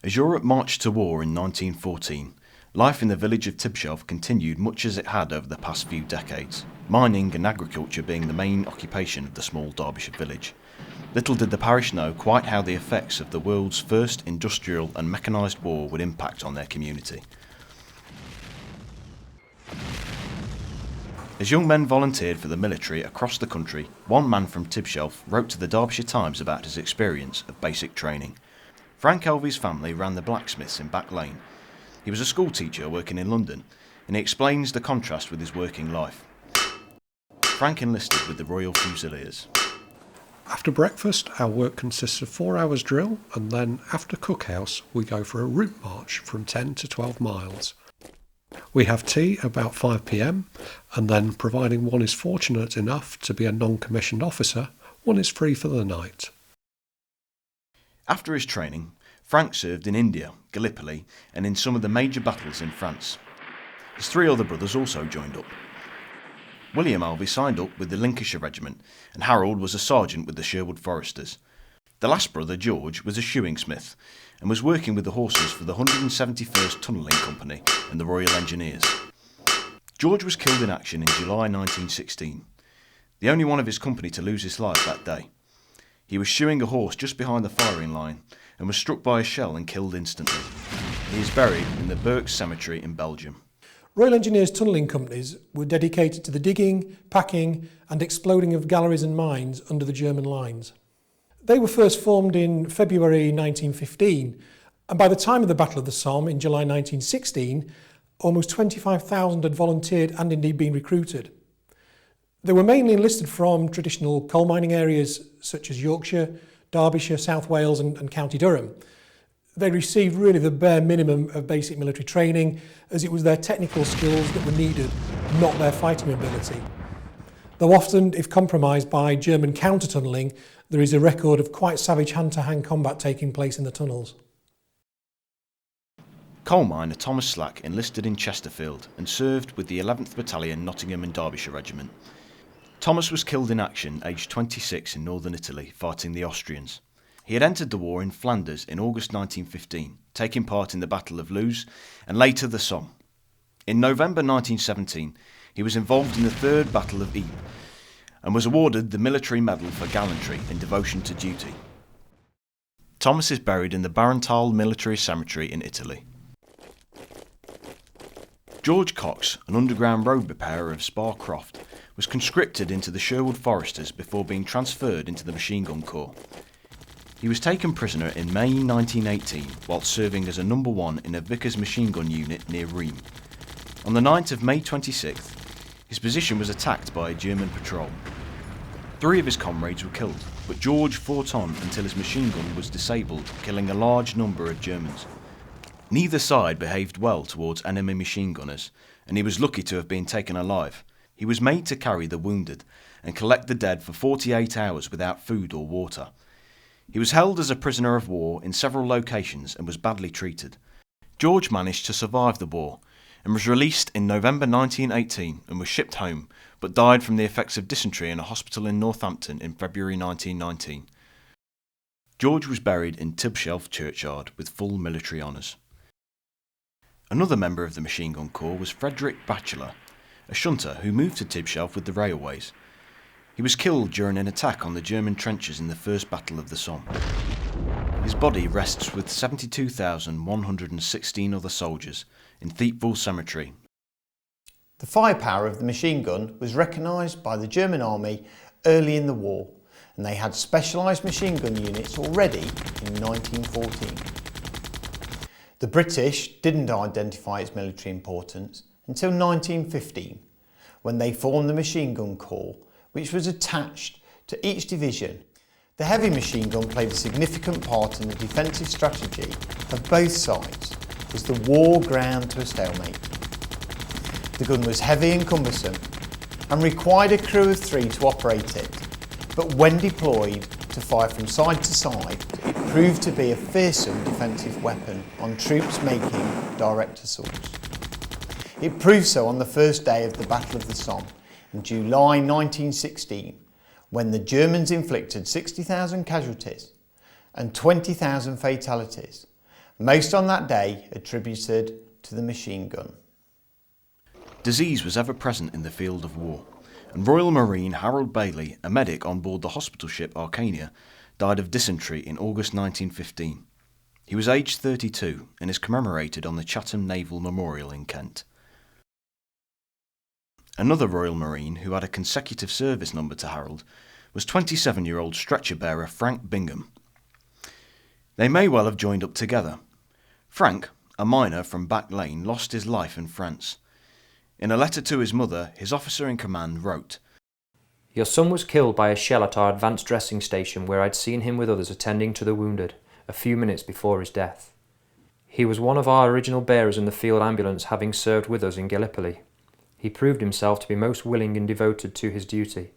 As Europe marched to war in 1914, life in the village of Tibshelf continued much as it had over the past few decades, mining and agriculture being the main occupation of the small Derbyshire village. Little did the parish know quite how the effects of the world's first industrial and mechanised war would impact on their community. As young men volunteered for the military across the country, one man from Tibshelf wrote to the Derbyshire Times about his experience of basic training. Frank Elvey's family ran the blacksmiths in Back Lane. He was a school teacher working in London, and he explains the contrast with his working life. Frank enlisted with the Royal Fusiliers. After breakfast, our work consists of 4 hours drill, and then after cookhouse, we go for a route march from 10 to 12 miles. We have tea about 5 p.m, and then, providing one is fortunate enough to be a non-commissioned officer, one is free for the night. After his training, Frank served in India, Gallipoli, and in some of the major battles in France. His 3 other brothers also joined up. William Elvey signed up with the Lincolnshire Regiment, and Harold was a sergeant with the Sherwood Foresters. The last brother, George, was a shoeing smith, and was working with the horses for the 171st Tunnelling Company and the Royal Engineers. George was killed in action in July 1916, the only one of his company to lose his life that day. He was shoeing a horse just behind the firing line and was struck by a shell and killed instantly. He is buried in the Berks Cemetery in Belgium. Royal Engineers tunnelling companies were dedicated to the digging, packing and exploding of galleries and mines under the German lines. They were first formed in February 1915, and by the time of the Battle of the Somme in July 1916, almost 25,000 had volunteered and indeed been recruited. They were mainly enlisted from traditional coal mining areas such as Yorkshire, Derbyshire, South Wales and County Durham. They received really the bare minimum of basic military training, as it was their technical skills that were needed, not their fighting ability. Though often, if compromised by German counter-tunnelling, there is a record of quite savage hand-to-hand combat taking place in the tunnels. Coal miner Thomas Slack enlisted in Chesterfield and served with the 11th Battalion Nottingham and Derbyshire Regiment. Thomas was killed in action aged 26 in northern Italy, fighting the Austrians. He had entered the war in Flanders in August 1915, taking part in the Battle of Loos and later the Somme. In November 1917, he was involved in the Third Battle of Ypres and was awarded the Military Medal for gallantry and devotion to duty. Thomas is buried in the Barental Military Cemetery in Italy. George Cox, an underground road repairer of Spa Croft, was conscripted into the Sherwood Foresters before being transferred into the Machine Gun Corps. He was taken prisoner in May 1918 whilst serving as a No. 1 in a Vickers machine gun unit near Rheims. On the 9th of May 26th, his position was attacked by a German patrol. 3 of his comrades were killed, but George fought on until his machine gun was disabled, killing a large number of Germans. Neither side behaved well towards enemy machine gunners, and he was lucky to have been taken alive. He was made to carry the wounded and collect the dead for 48 hours without food or water. He was held as a prisoner of war in several locations and was badly treated. George managed to survive the war and was released in November 1918 and was shipped home, but died from the effects of dysentery in a hospital in Northampton in February 1919. George was buried in Tibshelf churchyard with full military honours. Another member of the Machine Gun Corps was Frederick Batchelor, a shunter who moved to Tibshelf with the railways. He was killed during an attack on the German trenches in the First Battle of the Somme. His body rests with 72,116 other soldiers in Thiepval Cemetery. The firepower of the machine gun was recognised by the German army early in the war, and they had specialised machine gun units already in 1914. The British didn't identify its military importance until 1915, when they formed the Machine Gun Corps, which was attached to each division. The heavy machine gun played a significant part in the defensive strategy of both sides, as the war ground to a stalemate. The gun was heavy and cumbersome and required a crew of 3 to operate it, but when deployed to fire from side to side, it proved to be a fearsome defensive weapon on troops making direct assaults. It proved so on the first day of the Battle of the Somme in July 1916, when the Germans inflicted 60,000 casualties and 20,000 fatalities, most on that day attributed to the machine gun. Disease was ever present in the field of war, and Royal Marine Harold Bailey, a medic on board the hospital ship Arcania, died of dysentery in August 1915. He was aged 32 and is commemorated on the Chatham Naval Memorial in Kent. Another Royal Marine who had a consecutive service number to Harold was 27-year-old stretcher bearer Frank Bingham. They may well have joined up together. Frank, a miner from Back Lane, lost his life in France. In a letter to his mother, his officer in command wrote, "Your son was killed by a shell at our advanced dressing station where I'd seen him with others attending to the wounded a few minutes before his death. He was one of our original bearers in the field ambulance, having served with us in Gallipoli. He proved himself to be most willing and devoted to his duty.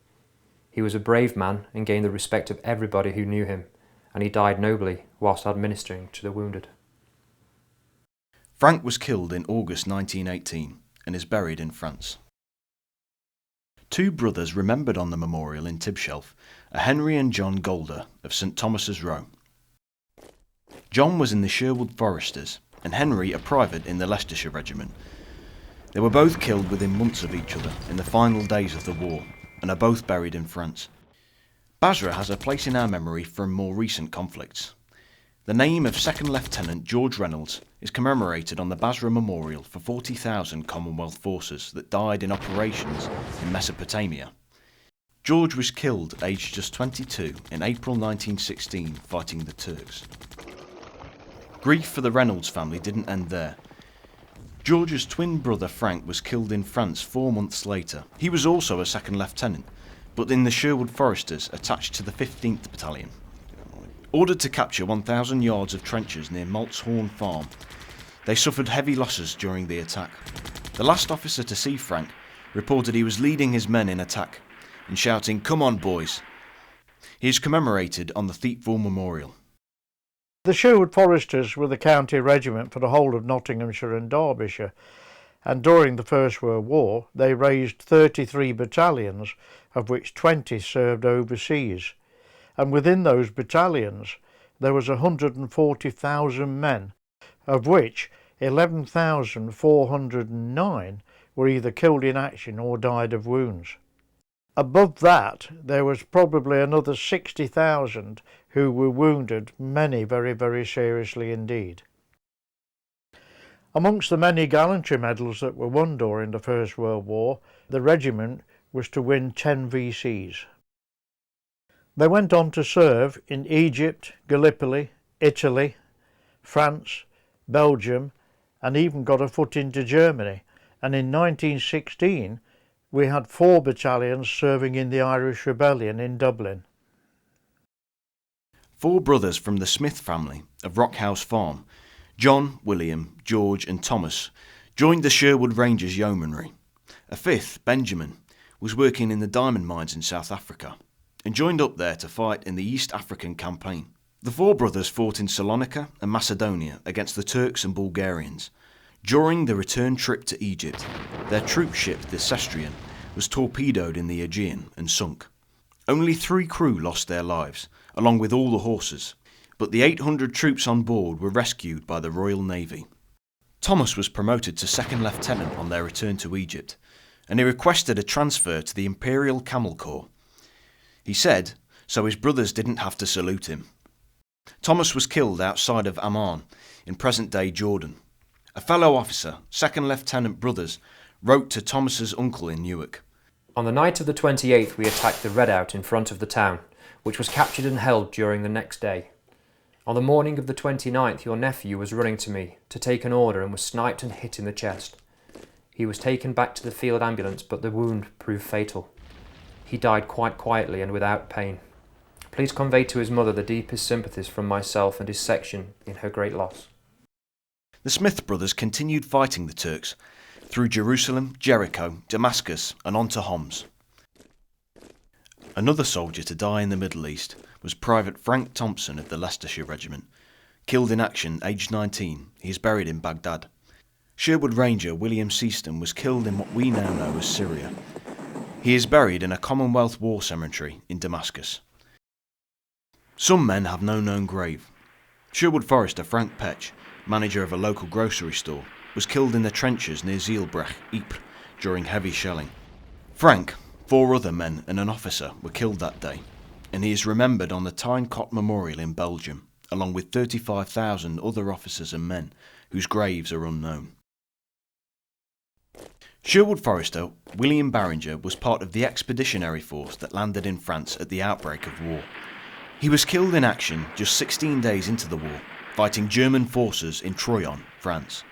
He was a brave man and gained the respect of everybody who knew him, and he died nobly whilst administering to the wounded." Frank was killed in August 1918 and is buried in France. Two brothers remembered on the memorial in Tibshelf are Henry and John Golder of St Thomas's Row. John was in the Sherwood Foresters and Henry a private in the Leicestershire Regiment. They were both killed within months of each other in the final days of the war and are both buried in France. Basra has a place in our memory from more recent conflicts. The name of 2nd Lieutenant George Reynolds is commemorated on the Basra Memorial for 40,000 Commonwealth forces that died in operations in Mesopotamia. George was killed aged just 22 in April 1916 fighting the Turks. Grief for the Reynolds family didn't end there. George's twin brother Frank was killed in France 4 months later. He was also a 2nd Lieutenant, but in the Sherwood Foresters attached to the 15th Battalion. Ordered to capture 1,000 yards of trenches near Maltshorn Farm, they suffered heavy losses during the attack. The last officer to see Frank reported he was leading his men in attack and shouting, "Come on, boys." He is commemorated on the Thiepval Memorial. The Sherwood Foresters were the county regiment for the whole of Nottinghamshire and Derbyshire, and during the First World War they raised 33 battalions, of which 20 served overseas, and within those battalions there was 140,000 men, of which 11,409 were either killed in action or died of wounds. Above that, there was probably another 60,000 who were wounded, many very, very seriously indeed. Amongst the many gallantry medals that were won during the First World War, the regiment was to win 10 VCs. They went on to serve in Egypt, Gallipoli, Italy, France, Belgium, and even got a foot into Germany, and in 1916 we had 4 battalions serving in the Irish Rebellion in Dublin. 4 brothers from the Smith family of Rockhouse Farm, John, William, George and Thomas, joined the Sherwood Rangers Yeomanry. A 5th, Benjamin, was working in the diamond mines in South Africa and joined up there to fight in the East African campaign. The 4 brothers fought in Salonika and Macedonia against the Turks and Bulgarians. During the return trip to Egypt, their troop ship, the Sestrian, was torpedoed in the Aegean and sunk. Only 3 crew lost their lives, along with all the horses, but the 800 troops on board were rescued by the Royal Navy. Thomas was promoted to 2nd Lieutenant on their return to Egypt, and he requested a transfer to the Imperial Camel Corps. He said, so his brothers didn't have to salute him. Thomas was killed outside of Amman, in present-day Jordan. A fellow officer, 2nd Lieutenant Brothers, wrote to Thomas's uncle in Newark. "On the night of the 28th we attacked the redoubt in front of the town, which was captured and held during the next day. On the morning of the 29th your nephew was running to me to take an order and was sniped and hit in the chest. He was taken back to the field ambulance, but the wound proved fatal. He died quite quietly and without pain. Please convey to his mother the deepest sympathies from myself and his section in her great loss." The Smith brothers continued fighting the Turks through Jerusalem, Jericho, Damascus and on to Homs. Another soldier to die in the Middle East was Private Frank Thompson of the Leicestershire Regiment. Killed in action, aged 19, he is buried in Baghdad. Sherwood Ranger William Seaston was killed in what we now know as Syria. He is buried in a Commonwealth War cemetery in Damascus. Some men have no known grave. Sherwood Forester Frank Petch manager of a local grocery store, was killed in the trenches near Zielbrech, Ypres, during heavy shelling. Frank, 4 other men and an officer were killed that day, and he is remembered on the Tyne-Cot Memorial in Belgium, along with 35,000 other officers and men whose graves are unknown. Sherwood Forester William Barringer was part of the expeditionary force that landed in France at the outbreak of war. He was killed in action just 16 days into the war, fighting German forces in Troyes, France.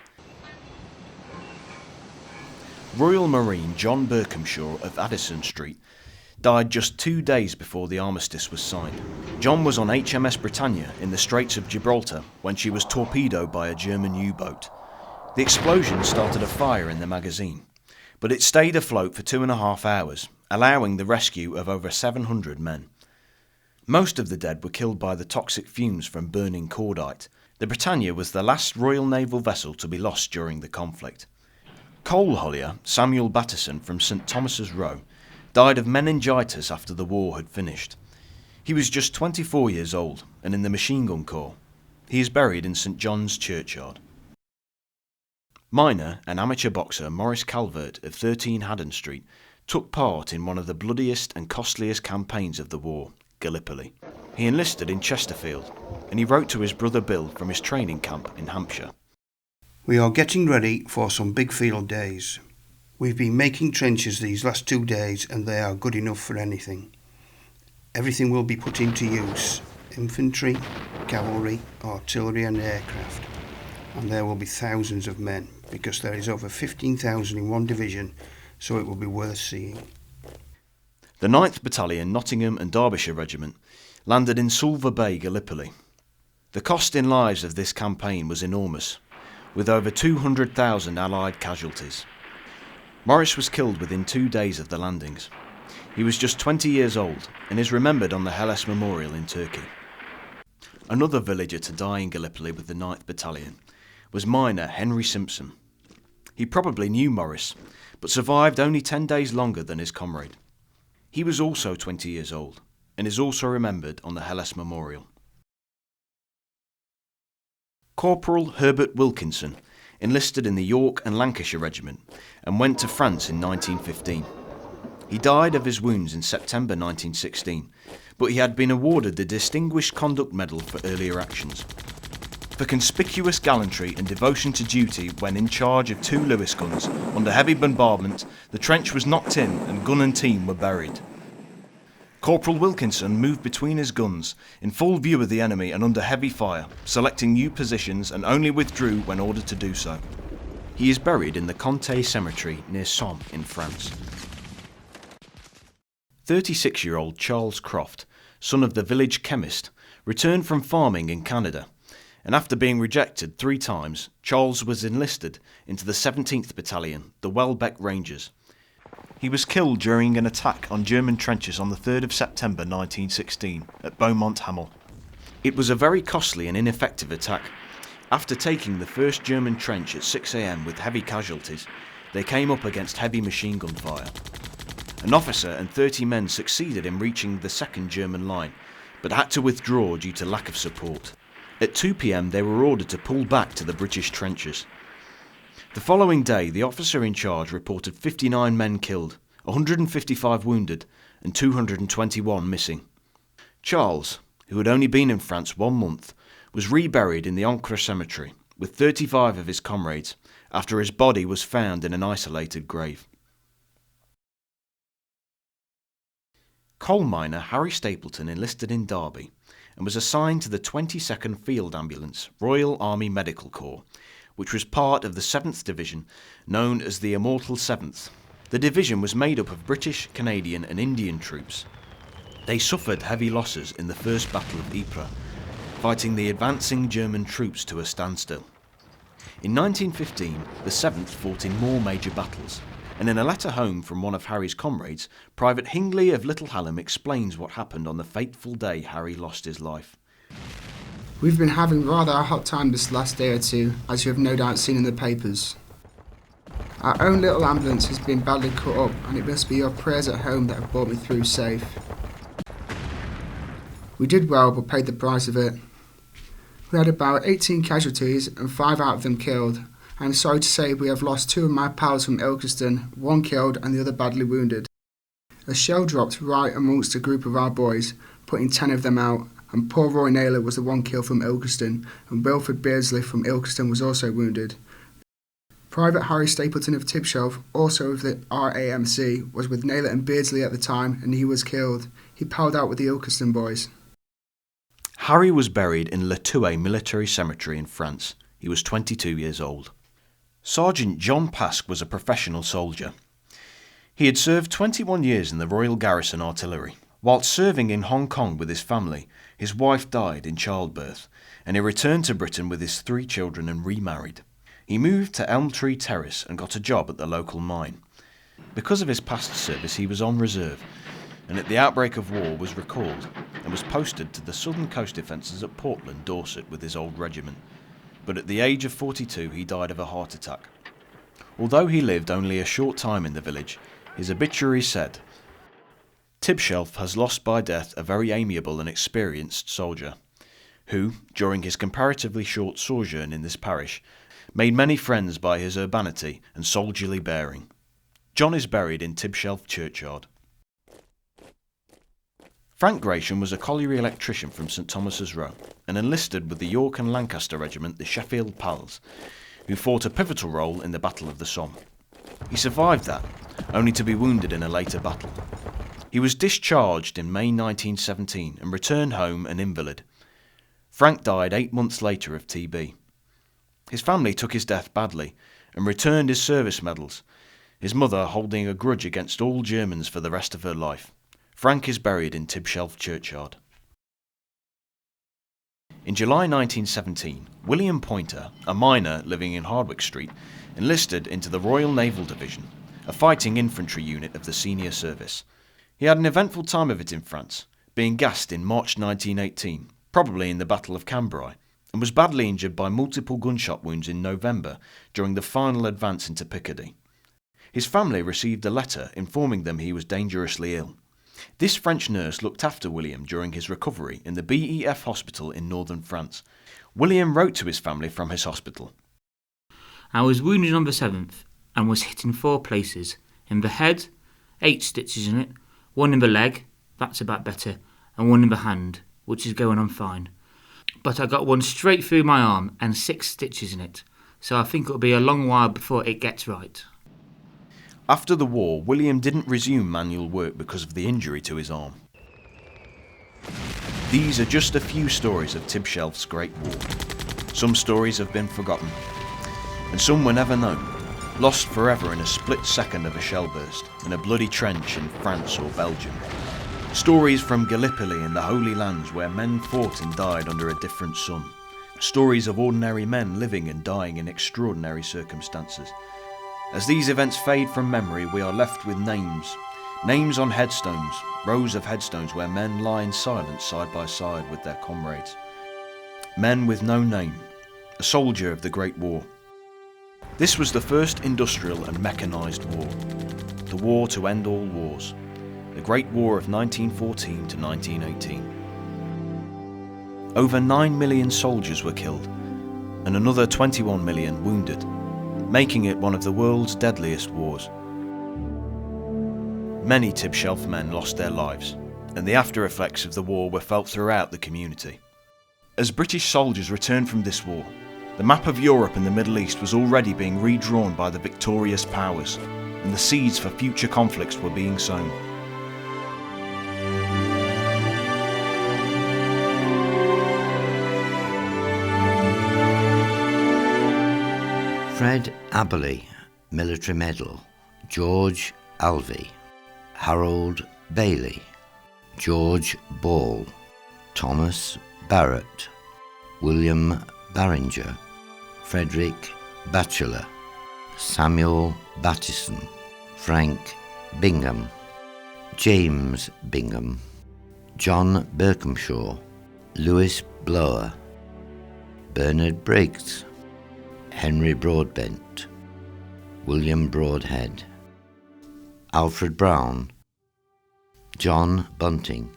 Royal Marine John Berkhamshaw of Addison Street died just 2 days before the armistice was signed. John was on HMS Britannia in the Straits of Gibraltar when she was torpedoed by a German U-boat. The explosion started a fire in the magazine, but it stayed afloat for 2.5 hours, allowing the rescue of over 700 men. Most of the dead were killed by the toxic fumes from burning cordite. The Britannia was the last Royal Naval vessel to be lost during the conflict. Coal haulier Samuel Batterson from St Thomas's Row died of meningitis after the war had finished. He was just 24 years old and in the Machine Gun Corps. He is buried in St John's Churchyard. Miner and amateur boxer Maurice Calvert of 13 Haddon Street took part in one of the bloodiest and costliest campaigns of the war, Gallipoli. He enlisted in Chesterfield, and he wrote to his brother Bill from his training camp in Hampshire. We are getting ready for some big field days. We've been making trenches these last 2 days and they are good enough for anything. Everything will be put into use: infantry, cavalry, artillery and aircraft. And there will be thousands of men, because there is over 15,000 in one division, so it will be worth seeing. The 9th Battalion Nottingham and Derbyshire Regiment landed in Sulver Bay, Gallipoli. The cost in lives of this campaign was enormous, with over 200,000 Allied casualties. Morris was killed within 2 days of the landings. He was just 20 years old and is remembered on the Helles Memorial in Turkey. Another villager to die in Gallipoli with the 9th Battalion was miner Henry Simpson. He probably knew Morris, but survived only 10 days longer than his comrade. He was also 20 years old and is also remembered on the Helles Memorial. Corporal Herbert Wilkinson enlisted in the York and Lancashire Regiment and went to France in 1915. He died of his wounds in September 1916, but he had been awarded the Distinguished Conduct Medal for earlier actions. For conspicuous gallantry and devotion to duty when in charge of 2 Lewis guns under heavy bombardment, the trench was knocked in and gun and team were buried. Corporal Wilkinson moved between his guns, in full view of the enemy and under heavy fire, selecting new positions and only withdrew when ordered to do so. He is buried in the Comté Cemetery near Somme in France. 36-year-old Charles Croft, son of the village chemist, returned from farming in Canada, and after being rejected 3 times, Charles was enlisted into the 17th Battalion, the Welbeck Rangers. He was killed during an attack on German trenches on the 3rd of September 1916 at Beaumont Hamel. It was a very costly and ineffective attack. After taking the first German trench at 6 a.m. with heavy casualties, they came up against heavy machine gun fire. An officer and 30 men succeeded in reaching the second German line, but had to withdraw due to lack of support. At 2 p.m. they were ordered to pull back to the British trenches. The following day, the officer in charge reported 59 men killed, 155 wounded, and 221 missing. Charles, who had only been in France 1 month, was reburied in the Ancre Cemetery with 35 of his comrades after his body was found in an isolated grave. Coal miner Harry Stapleton enlisted in Derby and was assigned to the 22nd Field Ambulance Royal Army Medical Corps, which was part of the 7th Division, known as the Immortal 7th. The division was made up of British, Canadian and Indian troops. They suffered heavy losses in the First Battle of Ypres, fighting the advancing German troops to a standstill. In 1915, the 7th fought in more major battles, and in a letter home from one of Harry's comrades, Private Hingley of Little Hallam explains what happened on the fateful day Harry lost his life. We've been having rather a hot time this last day or 2, as you have no doubt seen in the papers. Our own little ambulance has been badly cut up, and it must be your prayers at home that have brought me through safe. We did well, but paid the price of it. We had about 18 casualties and 5 out of them killed. I'm sorry to say we have lost 2 of my pals from Ilkeston, 1 killed and the other badly wounded. A shell dropped right amongst a group of our boys, putting 10 of them out, and poor Roy Naylor was the 1 killed from Ilkeston, and Wilfred Beardsley from Ilkeston was also wounded. Private Harry Stapleton of Tibshelf, also of the RAMC, was with Naylor and Beardsley at the time, and he was killed. He palled out with the Ilkeston boys. Harry was buried in Le Touet Military Cemetery in France. He was 22 years old. Sergeant John Pask was a professional soldier. He had served 21 years in the Royal Garrison Artillery. Whilst serving in Hong Kong with his family, his wife died in childbirth, and he returned to Britain with his 3 children and remarried. He moved to Elm Tree Terrace and got a job at the local mine. Because of his past service, he was on reserve, and at the outbreak of war was recalled and was posted to the Southern Coast Defences at Portland, Dorset with his old regiment. But at the age of 42 he died of a heart attack. Although he lived only a short time in the village, his obituary said, "Tibshelf has lost by death a very amiable and experienced soldier, who, during his comparatively short sojourn in this parish, made many friends by his urbanity and soldierly bearing." John is buried in Tibshelf churchyard. Frank Gratian was a colliery electrician from St Thomas's Row and enlisted with the York and Lancaster Regiment, the Sheffield Pals, who fought a pivotal role in the Battle of the Somme. He survived that, only to be wounded in a later battle. He was discharged in May 1917 and returned home an invalid. Frank died 8 months later of TB. His family took his death badly and returned his service medals, his mother holding a grudge against all Germans for the rest of her life. Frank is buried in Tibshelf churchyard. In July 1917, William Poynter, a miner living in Hardwicke Street, enlisted into the Royal Naval Division, a fighting infantry unit of the senior service. He had an eventful time of it in France, being gassed in March 1918, probably in the Battle of Cambrai, and was badly injured by multiple gunshot wounds in November during the final advance into Picardy. His family received a letter informing them he was dangerously ill. This French nurse looked after William during his recovery in the BEF hospital in northern France. William wrote to his family from his hospital. "I was wounded on the 7th and was hit in 4 places. In the head, 8 stitches in it, 1 in the leg, that's about better, and 1 in the hand, which is going on fine. But I got 1 straight through my arm and 6 stitches in it, so I think it'll be a long while before it gets right." After the war, William didn't resume manual work because of the injury to his arm. These are just a few stories of Tibshelf's Great War. Some stories have been forgotten, and some were never known, lost forever in a split second of a shell burst, in a bloody trench in France or Belgium. Stories from Gallipoli and the Holy Lands where men fought and died under a different sun. Stories of ordinary men living and dying in extraordinary circumstances. As these events fade from memory, we are left with names. Names on headstones, rows of headstones where men lie in silence side by side with their comrades. Men with no name, a soldier of the Great War. This was the first industrial and mechanised war. The war to end all wars. The Great War of 1914 to 1918. Over 9 million soldiers were killed, and another 21 million wounded, making it one of the world's deadliest wars. Many Tibshelf men lost their lives, and the after effects of the war were felt throughout the community. As British soldiers returned from this war, the map of Europe and the Middle East was already being redrawn by the victorious powers, and the seeds for future conflicts were being sown. Fred Aberley, Military Medal. George Alvey. Harold Bailey. George Ball. Thomas Barrett. William Barringer. Frederick Batchelor. Samuel Battison. Frank Bingham. James Bingham. John Birkhamshaw. Lewis Blower. Bernard Briggs. Henry Broadbent. William Broadhead. Alfred Brown. John Bunting.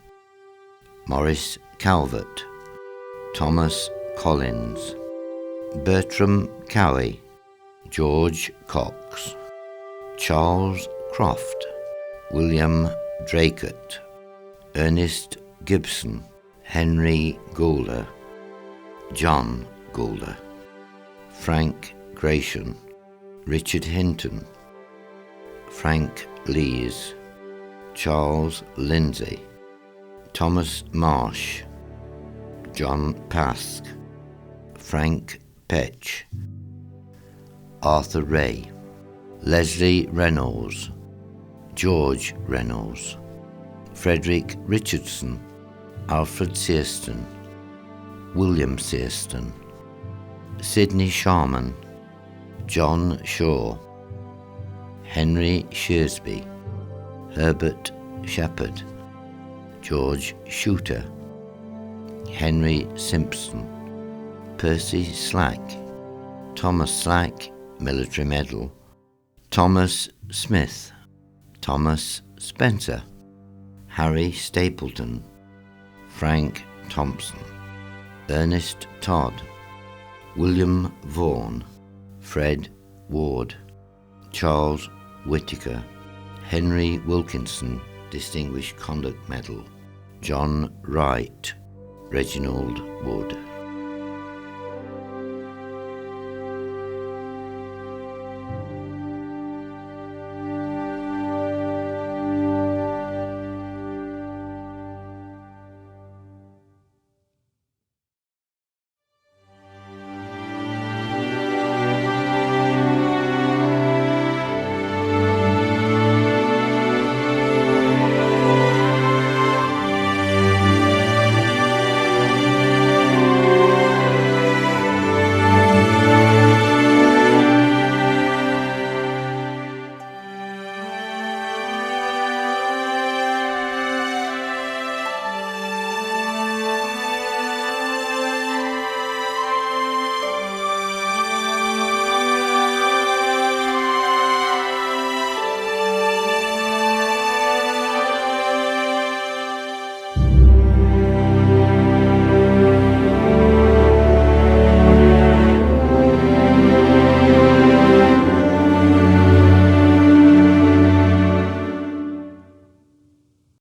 Maurice Calvert. Thomas Collins, Bertram Cowie, George Cox, Charles Croft, William Draycott, Ernest Gibson, Henry Goulder, John Goulder, Frank Gratian, Richard Hinton, Frank Lees, Charles Lindsay, Thomas Marsh, John Pask, Frank Petch, Arthur Ray, Leslie Reynolds, George Reynolds, Frederick Richardson, Alfred Searston, William Searston, Sidney Sharman, John Shaw, Henry Shearsby, Herbert Shepherd, George Shooter, Henry Simpson, Percy Slack, Thomas Slack, Military Medal, Thomas Smith, Thomas Spencer, Harry Stapleton, Frank Thompson, Ernest Todd, William Vaughan, Fred Ward, Charles Whittaker, Henry Wilkinson, Distinguished Conduct Medal, John Wright, Reginald Wood.